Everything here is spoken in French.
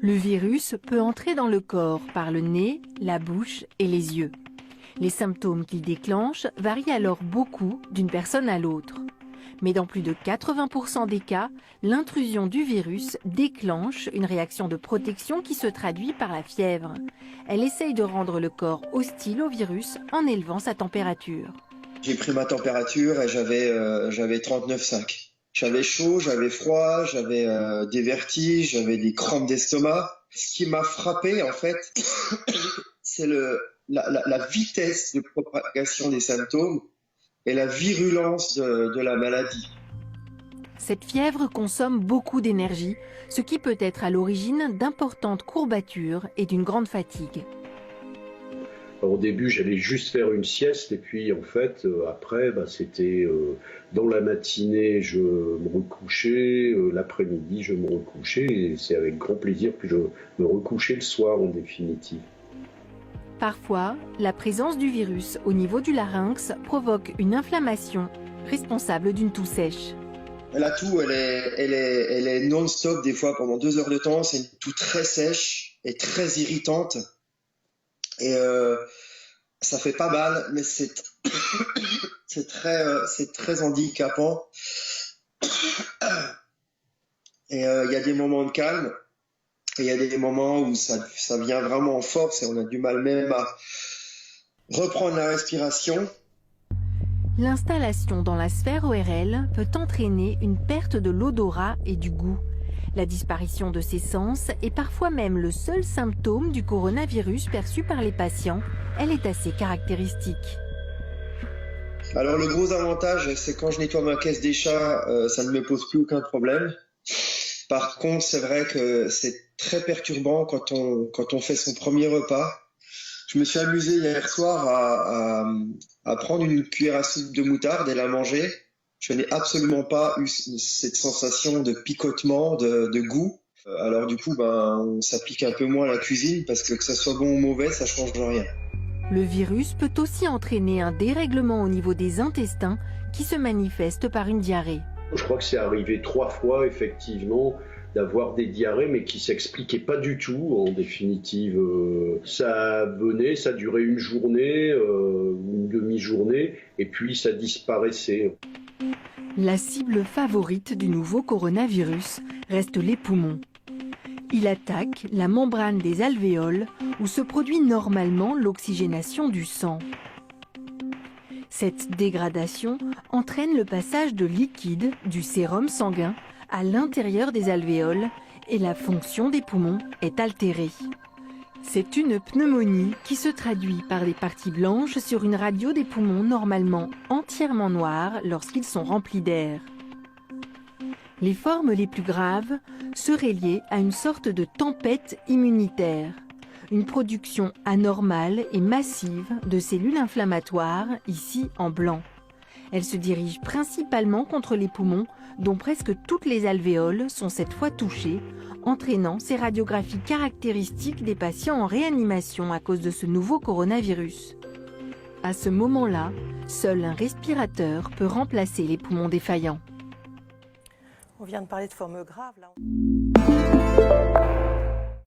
Le virus peut entrer dans le corps par le nez, la bouche et les yeux. Les symptômes qu'il déclenche varient alors beaucoup d'une personne à l'autre. Mais dans plus de 80% des cas, l'intrusion du virus déclenche une réaction de protection qui se traduit par la fièvre. Elle essaye de rendre le corps hostile au virus en élevant sa température. J'ai pris ma température et j'avais 39,5. J'avais chaud, j'avais froid, j'avais des vertiges, j'avais des crampes d'estomac. Ce qui m'a frappé, en fait, c'est la vitesse de propagation des symptômes et la virulence de la maladie. Cette fièvre consomme beaucoup d'énergie, ce qui peut être à l'origine d'importantes courbatures et d'une grande fatigue. Au début, j'allais juste faire une sieste et puis en fait, après, c'était dans la matinée, je me recouchais, l'après-midi, je me recouchais et c'est avec grand plaisir que je me recouchais le soir en définitive. Parfois, la présence du virus au niveau du larynx provoque une inflammation responsable d'une toux sèche. La toux, elle est non-stop des fois pendant 2 heures de temps. C'est une toux très sèche et très irritante. Et ça fait pas mal, mais c'est très handicapant. Et il y a des moments de calme, et il y a des moments où ça vient vraiment en force et on a du mal même à reprendre la respiration. L'installation dans la sphère ORL peut entraîner une perte de l'odorat et du goût. La disparition de ces sens est parfois même le seul symptôme du coronavirus perçu par les patients. Elle est assez caractéristique. Alors le gros avantage, c'est quand je nettoie ma caisse des chats, ça ne me pose plus aucun problème. Par contre, c'est vrai que c'est très perturbant quand on fait son premier repas. Je me suis amusé hier soir à prendre une cuillère à soupe de moutarde et la manger. Je n'ai absolument pas eu cette sensation de picotement, de goût. Alors du coup, ça pique un peu moins la cuisine parce que ça soit bon ou mauvais, ça change rien. Le virus peut aussi entraîner un dérèglement au niveau des intestins qui se manifeste par une diarrhée. Je crois que c'est arrivé 3 fois, effectivement, d'avoir des diarrhées, mais qui ne s'expliquaient pas du tout, en définitive. Ça venait, ça durait une journée, une demi-journée, et puis ça disparaissait. La cible favorite du nouveau coronavirus reste les poumons. Il attaque la membrane des alvéoles où se produit normalement l'oxygénation du sang. Cette dégradation entraîne le passage de liquide du sérum sanguin à l'intérieur des alvéoles et la fonction des poumons est altérée. C'est une pneumonie qui se traduit par des parties blanches sur une radio des poumons normalement entièrement noires lorsqu'ils sont remplis d'air. Les formes les plus graves seraient liées à une sorte de tempête immunitaire, une production anormale et massive de cellules inflammatoires, ici en blanc. Elle se dirige principalement contre les poumons, dont presque toutes les alvéoles sont cette fois touchées, entraînant ces radiographies caractéristiques des patients en réanimation à cause de ce nouveau coronavirus. À ce moment-là, seul un respirateur peut remplacer les poumons défaillants. On vient de parler de formes graves, là.